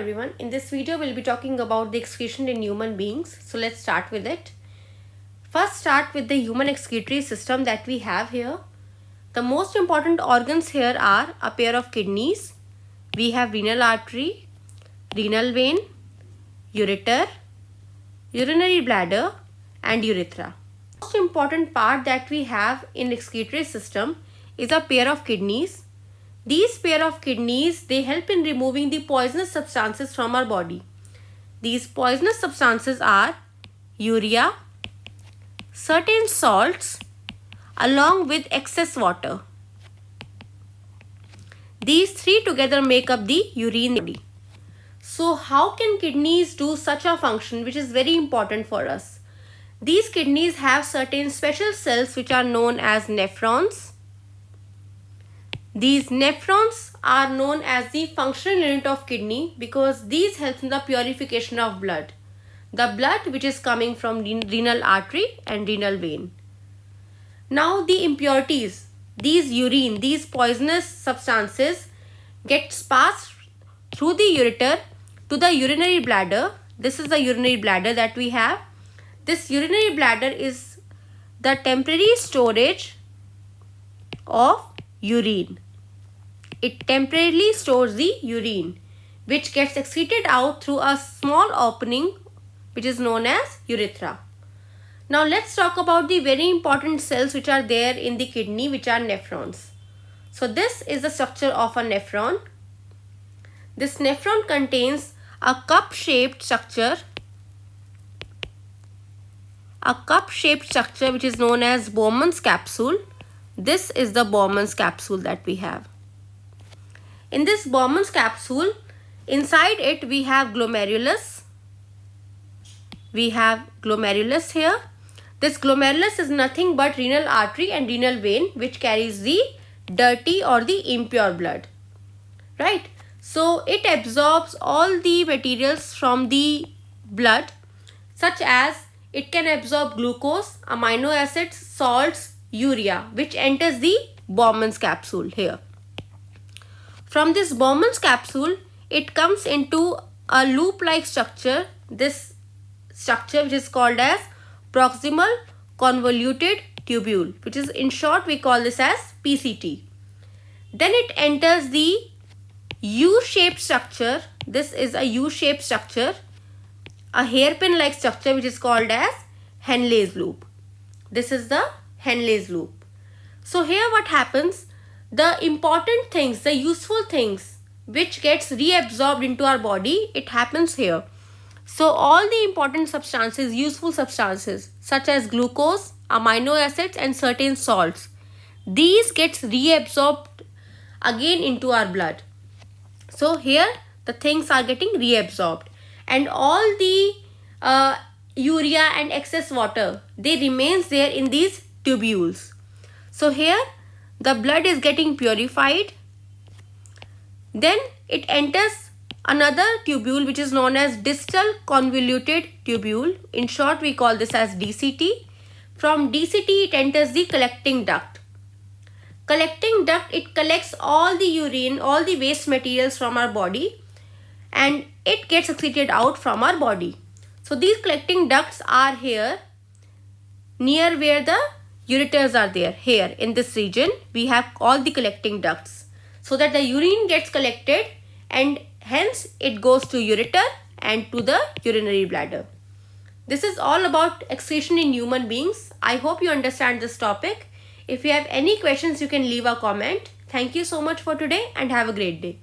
everyone. In this video, we'll be talking about the excretion in human beings. So let's start with it. First, start with the human excretory system that we have here. The most important organs here are a pair of kidneys. We have renal artery, renal vein, ureter, urinary bladder and urethra. The most important part that we have in excretory system is a pair of kidneys. These pair of kidneys, they help in removing the poisonous substances from our body. These poisonous substances are urea, certain salts, along with excess water. These three together make up the urine body. So how can kidneys do such a function which is very important for us? These kidneys have certain special cells which are known as nephrons. These nephrons are known as the functional unit of kidney because these help in the purification of blood. The blood which is coming from renal artery and renal vein. Now the impurities, these urine, these poisonous substances gets passed through the ureter to the urinary bladder. This is the urinary bladder that we have. This urinary bladder is the temporary storage of urine. It temporarily stores the urine which gets excreted out through a small opening which is known as urethra. Now let's talk about the very important cells which are there in the kidney, which are nephrons. So this is the structure of a nephron. This nephron contains a cup-shaped structure which is known as Bowman's capsule. This is the Bowman's capsule that we have. In this Bowman's capsule, inside it we have glomerulus. We have glomerulus here. This glomerulus is nothing but renal artery and renal vein which carries the dirty or the impure blood. Right? So it absorbs all the materials from the blood, such as it can absorb glucose, amino acids, salts, urea, which enters the Bowman's capsule here. From this Bowman's capsule, it comes into a loop-like structure. This structure which is called as proximal convoluted tubule, which is in short we call this as PCT. Then it enters the U-shaped structure. This is a U-shaped structure, a hairpin-like structure which is called as Henle's loop. This is the Henle's loop. So here what happens? The important things, the useful things which gets reabsorbed into our body, it happens here. So all the important substances, useful substances such as glucose, amino acids and certain salts, these gets reabsorbed again into our blood. So here the things are getting reabsorbed and all the urea and excess water, they remains there in these tubules. So here the blood is getting purified. Then it enters another tubule which is known as distal convoluted tubule. In short, we call this as DCT. From DCT, it enters the collecting duct. Collecting duct, it collects all the urine, all the waste materials from our body and it gets excreted out from our body. So these collecting ducts are here near where the ureters are there. Here in this region, we have all the collecting ducts so that the urine gets collected and hence it goes to ureter and to the urinary bladder. This is all about excretion in human beings. I hope you understand this topic. If you have any questions, you can leave a comment. Thank you so much for today and have a great day.